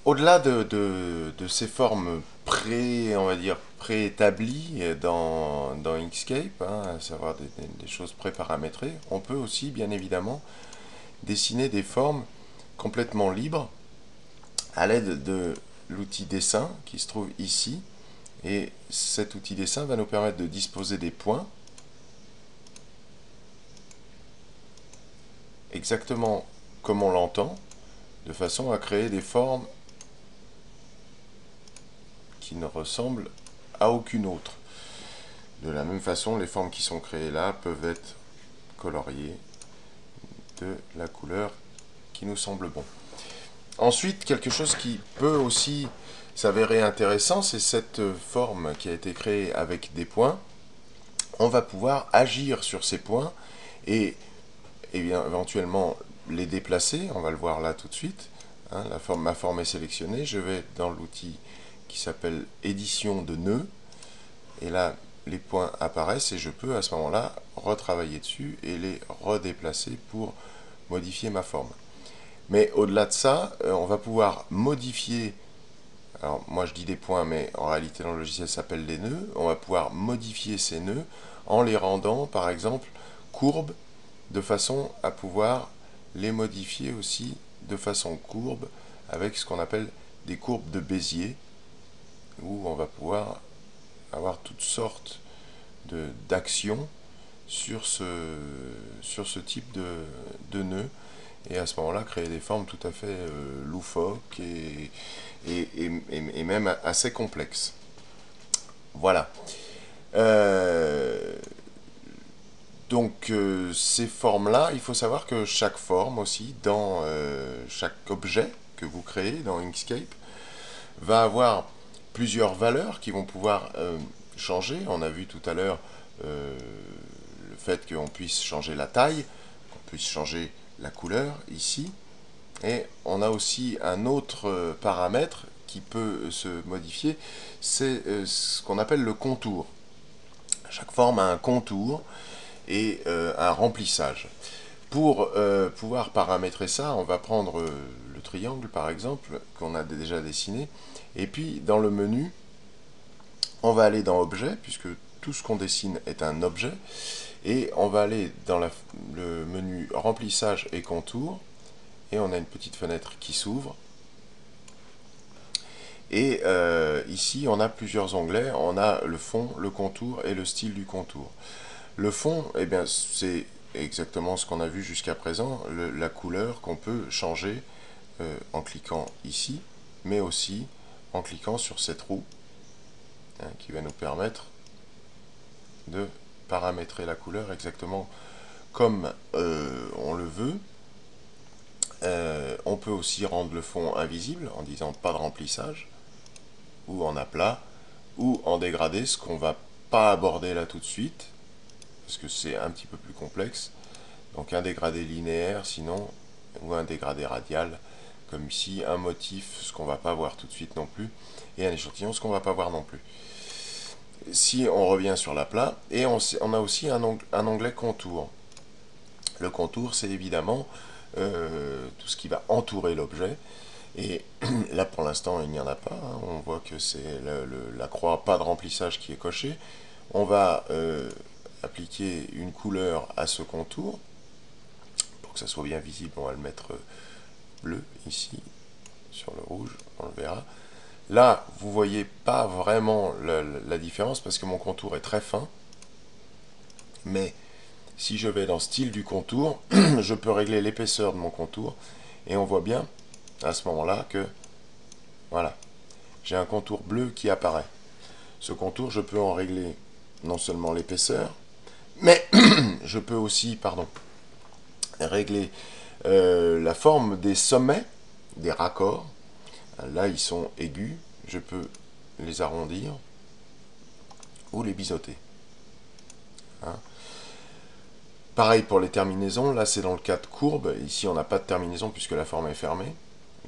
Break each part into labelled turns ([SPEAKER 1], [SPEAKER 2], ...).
[SPEAKER 1] Au-delà de ces formes on va dire, préétablies dans Inkscape, hein, à savoir des choses pré-paramétrées, on peut aussi, bien évidemment, dessiner des formes complètement libres à l'aide de l'outil dessin qui se trouve ici. Et cet outil dessin va nous permettre de disposer des points exactement comme on l'entend, de façon à créer des formes qui ne ressemblent à aucune autre. De la même façon, les formes qui sont créées là peuvent être coloriées de la couleur qui nous semble bon. Ensuite, quelque chose qui peut aussi s'avérer intéressant, c'est cette forme qui a été créée avec des points. On va pouvoir agir sur ces points et bien, éventuellement les déplacer. On va le voir là tout de suite. Hein, ma forme est sélectionnée. Je vais dans l'outil qui s'appelle édition de nœuds. Et là, les points apparaissent et je peux à ce moment-là retravailler dessus et les redéplacer pour modifier ma forme. Mais au-delà de ça, on va pouvoir modifier, alors moi je dis des points, mais en réalité dans le logiciel ça s'appelle des nœuds, on va pouvoir modifier ces nœuds en les rendant par exemple courbes, de façon à pouvoir les modifier aussi de façon courbe avec ce qu'on appelle des courbes de Bézier, où on va pouvoir avoir toutes sortes d'actions sur ce type de nœud et à ce moment-là créer des formes tout à fait loufoques et même assez complexes. Voilà. Euh, ces formes-là, il faut savoir que chaque forme aussi, dans chaque objet que vous créez dans Inkscape, va avoir plusieurs valeurs qui vont pouvoir changer. On a vu tout à l'heure le fait qu'on puisse changer la taille, qu'on puisse changer la couleur ici. Et on a aussi un autre paramètre qui peut se modifier, c'est ce qu'on appelle le contour. Chaque forme a un contour et un remplissage. Pour pouvoir paramétrer ça, on va prendre le triangle par exemple, qu'on a déjà dessiné, et puis dans le menu, on va aller dans Objet, puisque tout ce qu'on dessine est un objet, et on va aller dans le menu Remplissage et Contour, et on a une petite fenêtre qui s'ouvre. Et ici, on a plusieurs onglets. On a le fond, le contour et le style du contour. Le fond, eh bien, c'est exactement ce qu'on a vu jusqu'à présent, la couleur qu'on peut changer en cliquant ici, mais aussi en cliquant sur cette roue hein, qui va nous permettre de paramétrer la couleur exactement comme on le veut. On peut aussi rendre le fond invisible en disant pas de remplissage, ou en aplat, ou en dégradé, ce qu'on va pas aborder là tout de suite, parce que c'est un petit peu plus complexe. Donc un dégradé linéaire sinon, ou un dégradé radial, comme ici, un motif, ce qu'on va pas voir tout de suite non plus, et un échantillon, ce qu'on va pas voir non plus. Si on revient sur l'aplat, et on a aussi un onglet contour. Le contour, c'est évidemment tout ce qui va entourer l'objet. Et là, pour l'instant, il n'y en a pas. Hein. On voit que c'est la croix pas de remplissage qui est cochée. On va appliquer une couleur à ce contour. Pour que ça soit bien visible, on va le mettre bleu ici, sur le rouge, on le verra. Là, vous voyez pas vraiment la différence parce que mon contour est très fin. Mais si je vais dans style du contour, je peux régler l'épaisseur de mon contour. Et on voit bien à ce moment-là que, voilà, j'ai un contour bleu qui apparaît. Ce contour, je peux en régler non seulement l'épaisseur, mais je peux aussi, pardon, régler la forme des sommets, des raccords. Là, ils sont aigus. Je peux les arrondir ou les biseauter. Hein. Pareil pour les terminaisons. Là, c'est dans le cas de courbe. Ici, on n'a pas de terminaison puisque la forme est fermée.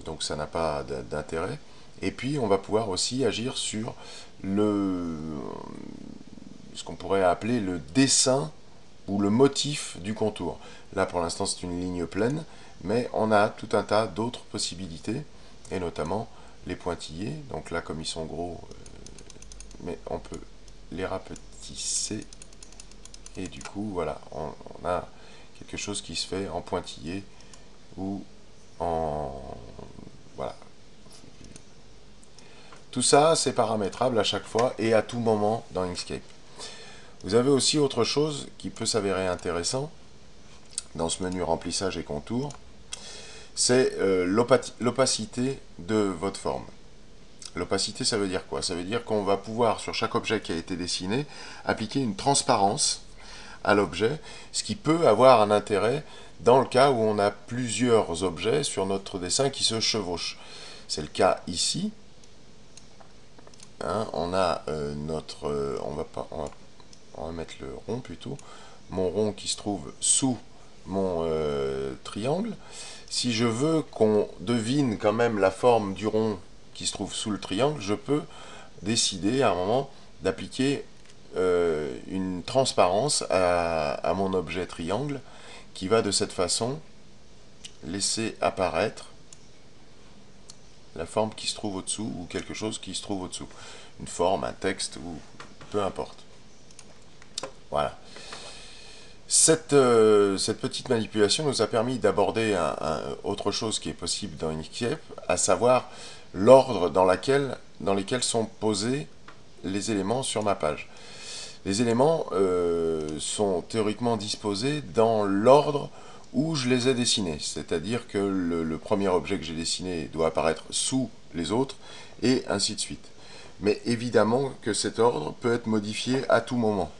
[SPEAKER 1] Donc, ça n'a pas d'intérêt. Et puis, on va pouvoir aussi agir sur ce qu'on pourrait appeler le dessin ou le motif du contour. Là, pour l'instant, c'est une ligne pleine, mais on a tout un tas d'autres possibilités, et notamment les pointillés. Donc là, comme ils sont gros, mais on peut les rapetisser. Et du coup, voilà, on a quelque chose qui se fait en pointillé ou en... Voilà. Tout ça, c'est paramétrable à chaque fois et à tout moment dans Inkscape. Vous avez aussi autre chose qui peut s'avérer intéressant dans ce menu remplissage et contour, c'est l'opacité de votre forme. L'opacité, ça veut dire quoi? Ça veut dire qu'on va pouvoir, sur chaque objet qui a été dessiné, appliquer une transparence à l'objet, ce qui peut avoir un intérêt dans le cas où on a plusieurs objets sur notre dessin qui se chevauchent. C'est le cas ici. Hein, on a on va mettre le rond plutôt. Mon rond qui se trouve sous mon triangle. Si je veux qu'on devine quand même la forme du rond qui se trouve sous le triangle, je peux décider à un moment d'appliquer une transparence à mon objet triangle qui va de cette façon laisser apparaître la forme qui se trouve au-dessous ou quelque chose qui se trouve au-dessous. Une forme, un texte ou peu importe. Voilà. Cette petite manipulation nous a permis d'aborder autre chose qui est possible dans Inkscape, à savoir l'ordre dans lesquels sont posés les éléments sur ma page. Les éléments sont théoriquement disposés dans l'ordre où je les ai dessinés, c'est-à-dire que le premier objet que j'ai dessiné doit apparaître sous les autres, et ainsi de suite. Mais évidemment que cet ordre peut être modifié à tout moment.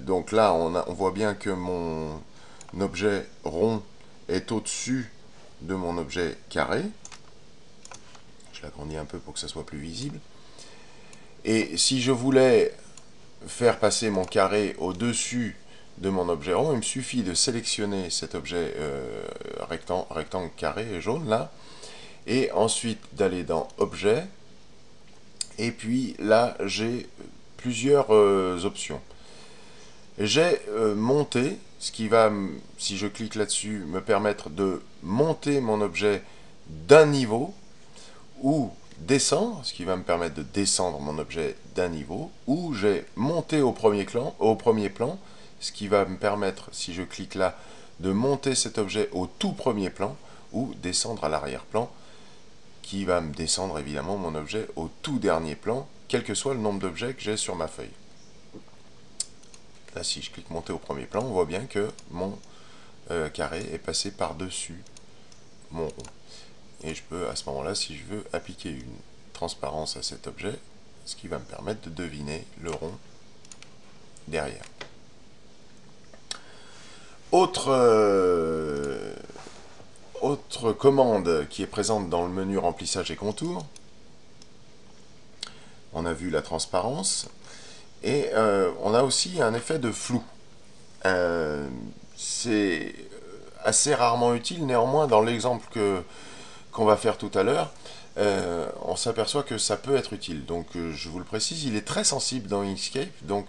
[SPEAKER 1] Donc là, on voit bien que mon objet rond est au-dessus de mon objet carré. Je l'agrandis un peu pour que ça soit plus visible. Et si je voulais faire passer mon carré au-dessus de mon objet rond, il me suffit de sélectionner cet objet rectangle carré jaune là, et ensuite d'aller dans Objet, et puis là j'ai plusieurs options. J'ai monté, ce qui va, si je clique là-dessus, me permettre de monter mon objet d'un niveau, ou descendre, ce qui va me permettre de descendre mon objet d'un niveau, ou j'ai monté au premier plan, ce qui va me permettre, si je clique là, de monter cet objet au tout premier plan, ou descendre à l'arrière-plan, qui va me descendre évidemment mon objet au tout dernier plan, quel que soit le nombre d'objets que j'ai sur ma feuille. Là, si je clique monter au premier plan, on voit bien que mon carré est passé par-dessus mon rond. Et je peux, à ce moment-là, si je veux, appliquer une transparence à cet objet, ce qui va me permettre de deviner le rond derrière. Autre commande qui est présente dans le menu remplissage et contour. On a vu la transparence. Et on a aussi un effet de flou. C'est assez rarement utile, néanmoins, dans l'exemple qu'on va faire tout à l'heure, on s'aperçoit que ça peut être utile. Donc je vous le précise, il est très sensible dans Inkscape, donc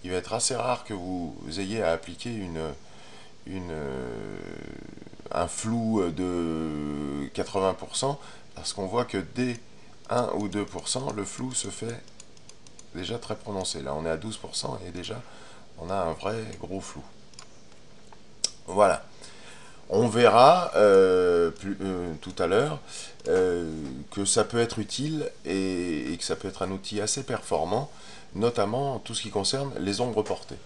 [SPEAKER 1] il va être assez rare que vous ayez à appliquer un flou de 80%, parce qu'on voit que dès 1 ou 2%, le flou se fait déjà très prononcé. Là, on est à 12% et déjà, on a un vrai gros flou. Voilà. On verra tout à l'heure que ça peut être utile et que ça peut être un outil assez performant, notamment en tout ce qui concerne les ombres portées.